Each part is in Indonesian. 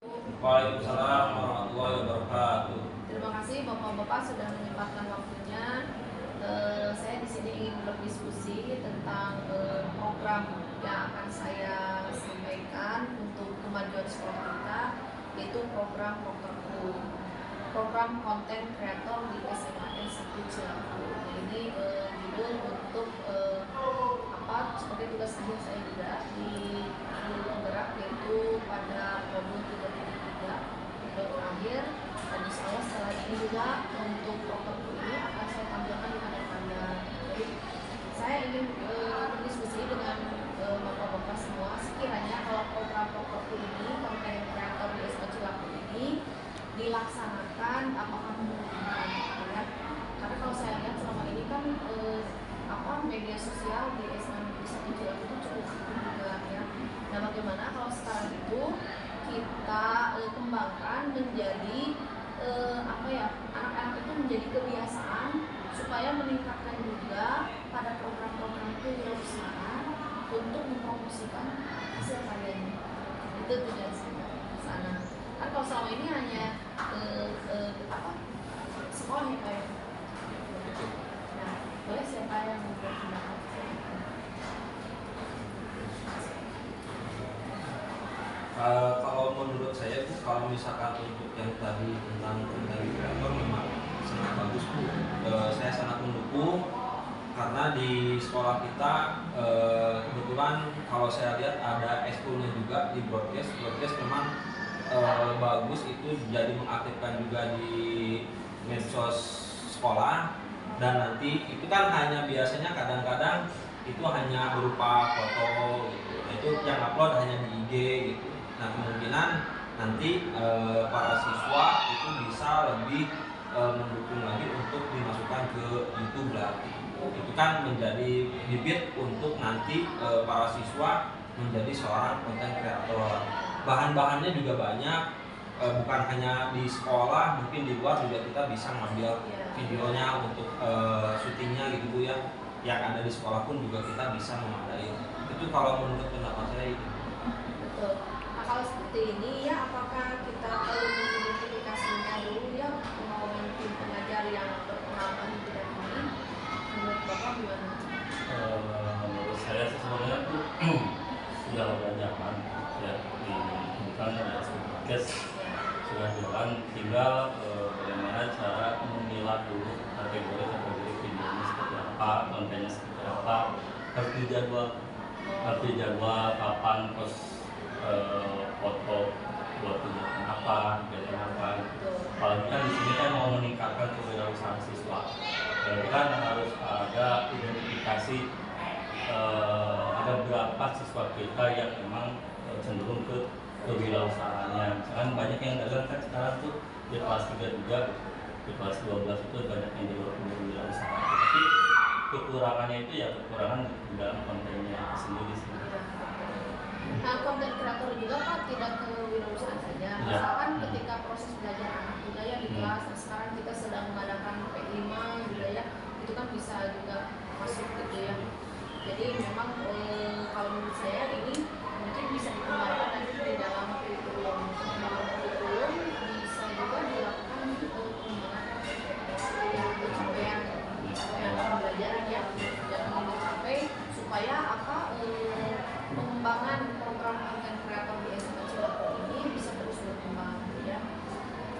Waalaikumsalam warahmatullahi wabarakatuh. Terima kasih Bapak-bapak sudah menyempatkan waktunya. Saya di sini ingin berdiskusi tentang program yang akan saya sampaikan untuk kemajuan sekolah kita, yaitu program program konten kreator di SMA N 1 Cilaku. Ini judul untuk seperti tugas akhir saya juga di penggerak, yaitu pada modul 3.3 akhir. Dan insya Allah setelah ini juga untuk program ini akan saya tampilkan di tanda-tanda. Jadi saya ingin berdiskusi dengan bapak-bapak semua, sekiranya kalau program ini konten kreator di SMA Cilaku ini dilaksanakan apakah memungkinkan ya? Karena kalau saya lihat selama ini kan media sosial di SMA Negeri 1 Cilaku itu cukup aktif juga ya. Nah, bagaimana kalau sekarang itu kita kembangkan menjadi anak-anak itu menjadi kebiasaan supaya meningkatkan juga pada program-program kewirausahaan untuk mempromosikan hasil karyanya. Itu tujuan saya ke sana. Kan kalau selama ini hanya sekolah ya kayak. Nah, boleh siapa yang mau berpendapat? Kalau menurut saya tuh, kalau misalkan untuk yang tadi tentang konten kreator memang sangat bagus Bu. Saya sangat mendukung karena di sekolah kita kebetulan kalau saya lihat ada ekskulnya juga di broadcast memang bagus, itu jadi mengaktifkan juga di medsos sekolah. Dan nanti itu kan hanya biasanya kadang-kadang itu hanya berupa foto gitu. Itu yang upload hanya di IG gitu. Nah, kemungkinan nanti para siswa itu bisa lebih mendukung lagi untuk dimasukkan ke YouTube lah. Itu kan menjadi bibit untuk nanti para siswa menjadi seorang konten kreator. Bahan-bahannya juga banyak, bukan hanya di sekolah, mungkin di luar juga kita bisa ngambil videonya untuk syutingnya gitu Bu ya. Yang ada di sekolah pun juga kita bisa memadai. Itu kalau menurut pendapat saya itu. Betul. Nah, kalau seperti ini ya, apakah kita perlu mengidentifikasinya dulu ya melalui tim pengajar yang berpengalaman di bidang ini? Menurut Bapak gimana? Menurut saya sih sebenarnya itu sudah zaman ya, bukan ada podcast sudah jalan, tinggal bagaimana cara memilah dulu kategori videonya seperti apa, kontennya seperti apa, harus dijadwal kapan post foto buat kegiatan apa, kegiatan apa. Apalagi kan di sini kan mau meningkatkan kewirausahaan siswa, berarti kan harus ada identifikasi ada berapa siswa kita yang memang cenderung ke kewirausahaannya. Misalkan banyak yang dagang kan sekarang tuh di kelas 3 juga, di kelas 12 itu banyak yang di wirausaha. Tapi kekurangannya itu ya kekurangan di dalam kontennya itu sendiri sih. Nah, konten kreator juga Pak tidak kewirausahaan saja. Misalkan ketika proses belajar anak budaya di kelas, sekarang kita sedang mengadakan P5 budaya, itu kan bisa juga masuk gitu ya. Jadi memang kalau menurut saya ini mungkin bisa dikembangkan nanti di dalam kurikulum. Kurikulum bisa juga dilakukan pengembangan pencapaian pembelajaran yang dicapai supaya pengembangan program konten kreator di SMA Cilaku ini bisa terus berkembang ya,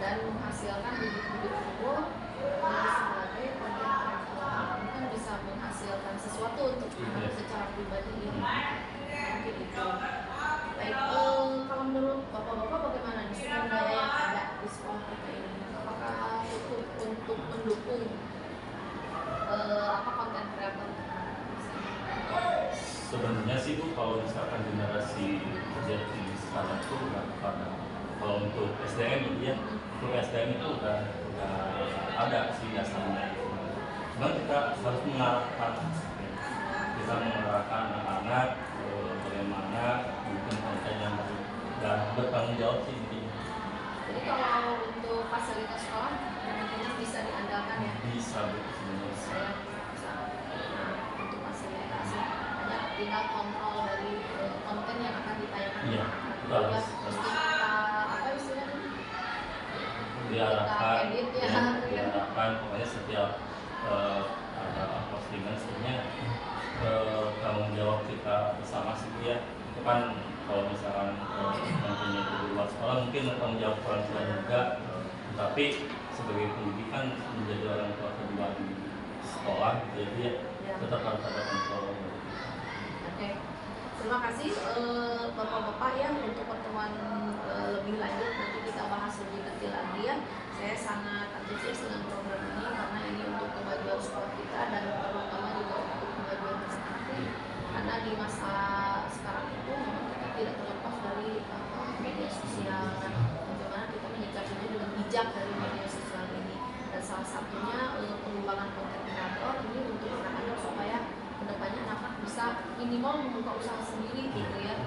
dan menghasilkan bibit-bibit unggul sebagai konten kreator. Ini kan bisa menghasilkan sesuatu untuk secara pribadi ini. Mungkin itu. Baik, kalau menurut bapak-bapak bagaimana di sumber daya yang ada di sekolah kita ini? Apakah cukup untuk mendukung konten kreator? Sebenarnya sih Bu, kalau misalkan generasi kerja di sekarang itu udah pada, kalau untuk SDM ya, untuk SDM itu udah ada sih dasarnya. Cuma kita harus mengarahkan anak-anak bagaimana bikin konten yang bertanggung jawab sih intinya. Jadi kalau untuk fasilitas sekolah kemungkinan bisa diandalkan ya? Bisa Bu, sebenarnya. Untuk fasilitas hanya tinggal kontrol dari konten yang akan ditayangkan. Iya, Juga mesti kita diarahkan edit ya. diarahkan pokoknya setiap ada postingan sebenarnya tanggung jawab kita bersama sih ya. Itu kan kalau misalkan nantinya itu di luar sekolah mungkin tanggung jawab orang tua juga, tapi sebagai pendidikan menjadi orang tua kedua di sekolah gitu ya, dia tetap harus ada kontrol. Oke, terima kasih bapak-bapak ya untuk pertemuan lebih lanjut nanti kita bahas lebih detail lagi ya. Saya sangat antusias dengan program ini karena ini untuk kemajuan sekolah kita dan terutama juga untuk kemajuan prestasi. Karena di masa sekarang itu memang kita tidak terlepas dari media sosial dan bagaimana kita menyikapinya dengan bijak dari media sosial ini. Dan salah satunya pengembangan konten kreator ini untuk anak-anak supaya kedepannya anak bisa minimal membuka usaha sendiri gitu ya.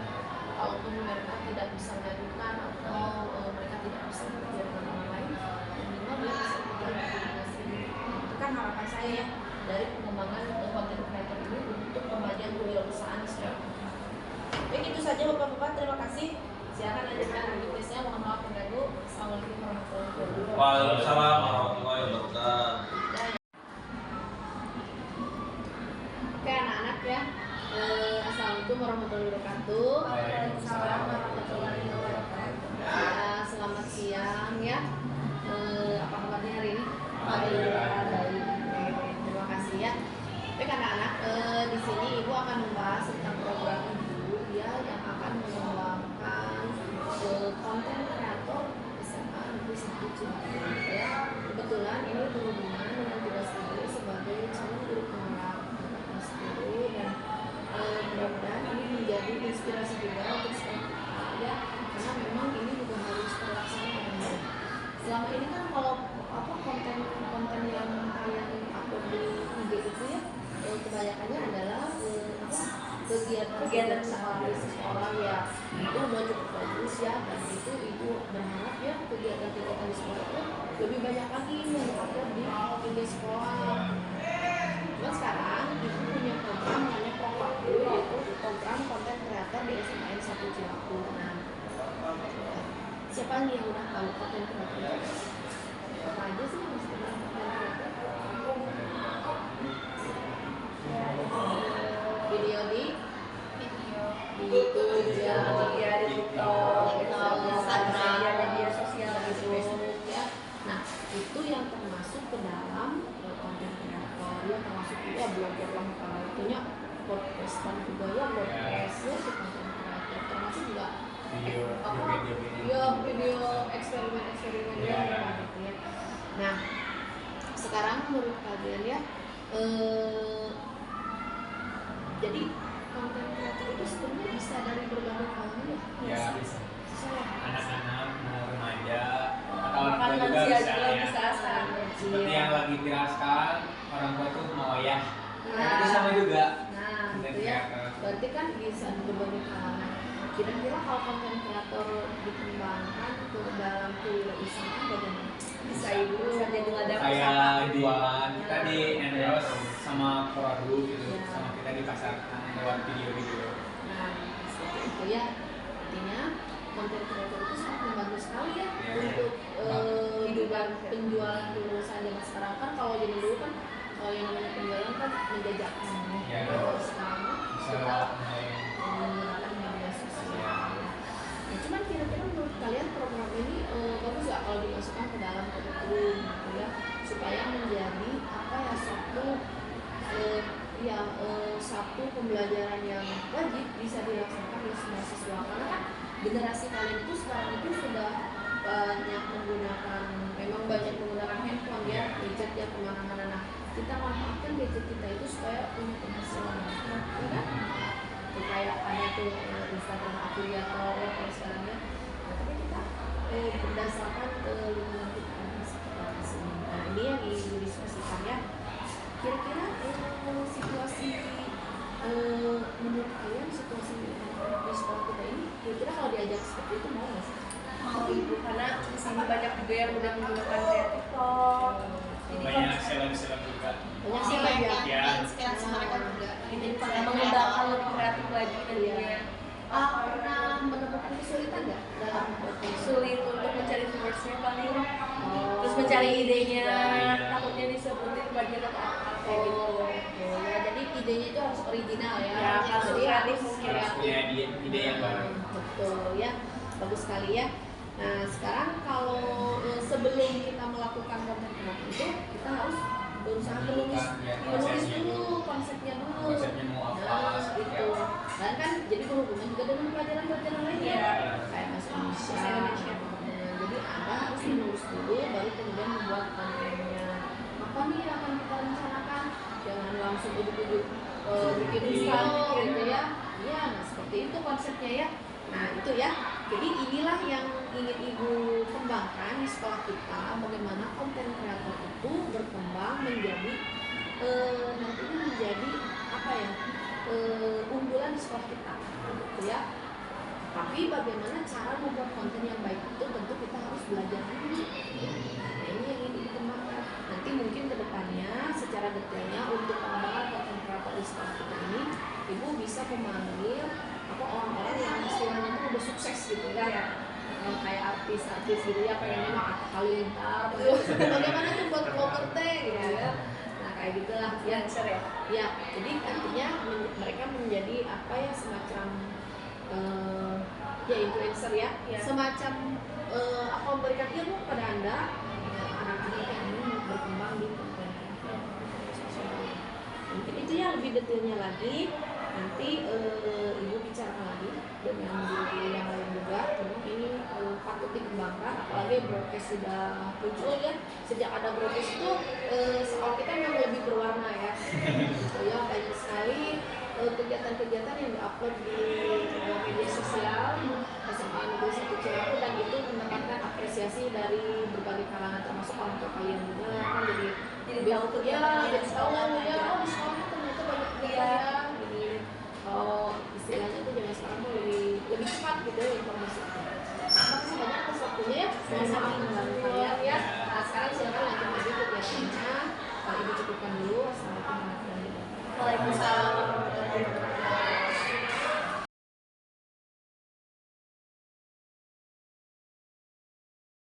Kalaupun mereka tidak bisa mengajukan atau mereka tidak bisa bekerja dengan orang lain, minimal dia bisa bekerja dengan dirinya sendiri. Itu kan harapan saya ya dari pengembangan konten kreator ini untuk kemajuan kewirausahaan di sekolah. Baik, itu saja bapak-bapak, terima kasih. Silakan lanjutkan aktivitasnya. Mohon maaf mengganggu. Assalamualaikum warahmatullahi wabarakatuh. Waalaikumsalam warahmatullahi wabarakatuh. Oke anak-anak ya, assalamualaikum warahmatullahi wabarakatuh. Waalaikumsalam warahmatullahi wabarakatuh. Selamat siang ya. Apa kabarnya hari ini? Baik. Terima kasih ya. Baik anak-anak, di sini ibu akan membahas tentang program ibu ya yang akan mengembangkan konten kreator SMA Negeri 1 Cimahi ya. Kebetulan ini berhubungan dengan tugas ibu sebagai calon guru penggerak kelas guru dan mudah-mudahan ini menjadi inspirasi juga untuk sekolah kita ya, karena memang ini juga harus terlaksana dengan baik. Selama ini kan kalau konten yang kalian upload di IG itu ya kebanyakannya adalah kegiatan sekolah ya, itu udah cukup bagus ya, dan itu ibu berharap ya kegiatan-kegiatan di sekolah itu lebih banyak lagi yang upload di IG sekolah. Cuma sekarang ibu punya program namanya Prokwaku, yaitu program konten kreator di SMAN 1 Cilaku. Nah, siapa nih yang udah tahu konten kreator itu? Apa aja sih yang mesti konten kreator? Video di YouTube ya, di TikTok, Instagram, media sosial, Facebook ya. Nah, itu yang termasuk ke dalam konten kreator ya, termasuk juga blogger lah itunya podcastan juga ya, podcast ya, si konten kreator termasuk juga video eksperimen ya gitu ya. Nah, sekarang menurut kalian ya, jadi konten kreator itu sebenarnya bisa dari berbagai kalangan ya? Ya bisa. Anak-anak, remaja, atau Bahkan orang tua juga lansia bisa juga ya. bisa, Seperti yang lagi viral sekarang, orang tua tuh mau ya. Nah, Itu sama juga. Nah, Konten gitu ya. kreator. Berarti kan bisa berbagai kalangan. Kira-kira kalau konten kreator dikembangkan ke dalam kewirausahaan bagaimana? Bisa ibu bisa jadi ladang usaha. Kayak jualan kita di endorse sama produk gitu, Ya. sama kita dipasarkan lewat video-video. Nah, seperti itu ya. Artinya konten kreator itu sangat membantu sekali ya Ya. untuk Kehidupan. penjualan kewirausahaan zaman sekarang. Kan kalau zaman dulu kan kalau yang namanya penjualan kan menjajakan. Ya. Kalau sekarang Bisa kita lewat online. menggunakan media sosial. Nah, cuman kira-kira menurut kalian program ini bagus nggak kalau dimasukkan ke dalam kurikulum gitu ya, supaya menjadi apa ya satu pembelajaran yang wajib bisa dilaksanakan oleh semua siswa, karena kan generasi kalian itu sekarang itu sudah banyak menggunakan handphone ya, gadget ya kemana-mana. Nah, kita manfaatkan gadget kita itu supaya punya penghasilan, ya kan? Kayak ada tuh Instagram afiliator ya kayak sekarang ya. Nah, tapi kita berdasarkan lingkungan kita seperti apa sih. Nah, ini yang didiskusikan ya. Kira-kira situasi menurut kalian situasi di sekolah kita ini, kira-kira kalau diajak seperti itu mau nggak sih? Mau ibu, karena di sini banyak juga yang udah menggunakan kayak TikTok. Jadi Banyak seleb-seleb juga. Banyak sih banyak ya. Ya. inspirasi mereka juga. Jadi pada mengembangkan lebih kreatif lagi nantinya. Pernah menemukan kesulitan nggak dalam membuat video? Sulit untuk mencari viewersnya paling. Oh, cari idenya, Iya. takutnya disebutin bagian atau apa kayak gitu. Ya, jadi idenya itu harus original ya. Ya, harus Jadi kreatif harus mungkin. Harus punya ide yang baru. Betul ya, bagus sekali ya. Nah sekarang kalau sebelum kita melakukan konten kreatif itu kita harus berusaha menulis Ya, menulis konsepnya dulu konsepnya dulu. Konsepnya mau apa, Nah, seperti itu. apa. Dan kan jadi berhubungan juga dengan pelajaran-pelajaran lainnya Iya. kayak bahasa Indonesia. Bahasa Indonesia. Nah, jadi Anda harus menulis dulu baru kemudian membuat kontennya. Apa nih yang akan kita rencanakan? Jangan langsung ujuk-ujuk bikin Instan, video bikin. gitu ya. Iya, nah seperti itu konsepnya ya. Nah itu ya. Jadi inilah yang ingin Ibu kembangkan di sekolah kita, bagaimana konten kreator itu berkembang menjadi nantinya menjadi apa ya unggulan di sekolah kita, gitu ya. Tapi bagaimana cara membuat konten yang baik itu tentu kita harus belajar dulu. Nah ini yang ingin dikembangkan. Nanti mungkin kedepannya secara detailnya untuk pengembangan konten kreator di sekolah kita ini, Ibu bisa memanggil apa orang-orang yang istilahnya itu udah sukses gitu ya. Kayak artis-artis gitu ya, pengennya mah Atta Halilintar, bagaimana tuh buat vlogger teh gitu ya. Nah kayak gitulah ya. Dancer ya. Ya, jadi artinya mereka menjadi apa ya semacam ya influencer ya, Ya. semacam apa memberikan ilmu kepada Anda anak-anak yang ingin berkembang di konten sosial. Mungkin itu ya lebih detailnya lagi nanti Ibu bicarakan lagi dengan guru-guru yang lain juga. Ini patut dikembangkan, apalagi broadcast sudah muncul ya. Sejak ada broadcast itu sekolah kita memang lebih berwarna ya. Ya banyak sekali kegiatan-kegiatan yang diupload di media sosial SMA Negeri 1 Cilaku, dan itu mendapatkan apresiasi dari berbagai kalangan termasuk orang tua kalian juga kan, jadi tahu kerja, jadi tahu ya oh di sekolah ternyata banyak kegiatan jadi istilahnya tuh zaman sekarang tuh lebih cepat gitu ya informasi. Makasih banyak atas waktunya ya, sama-sama dengan kalian ya. Nah sekarang silakan lanjut lagi kegiatannya. Ibu cukupkan dulu. Assalamualaikum warahmatullahi wabarakatuh.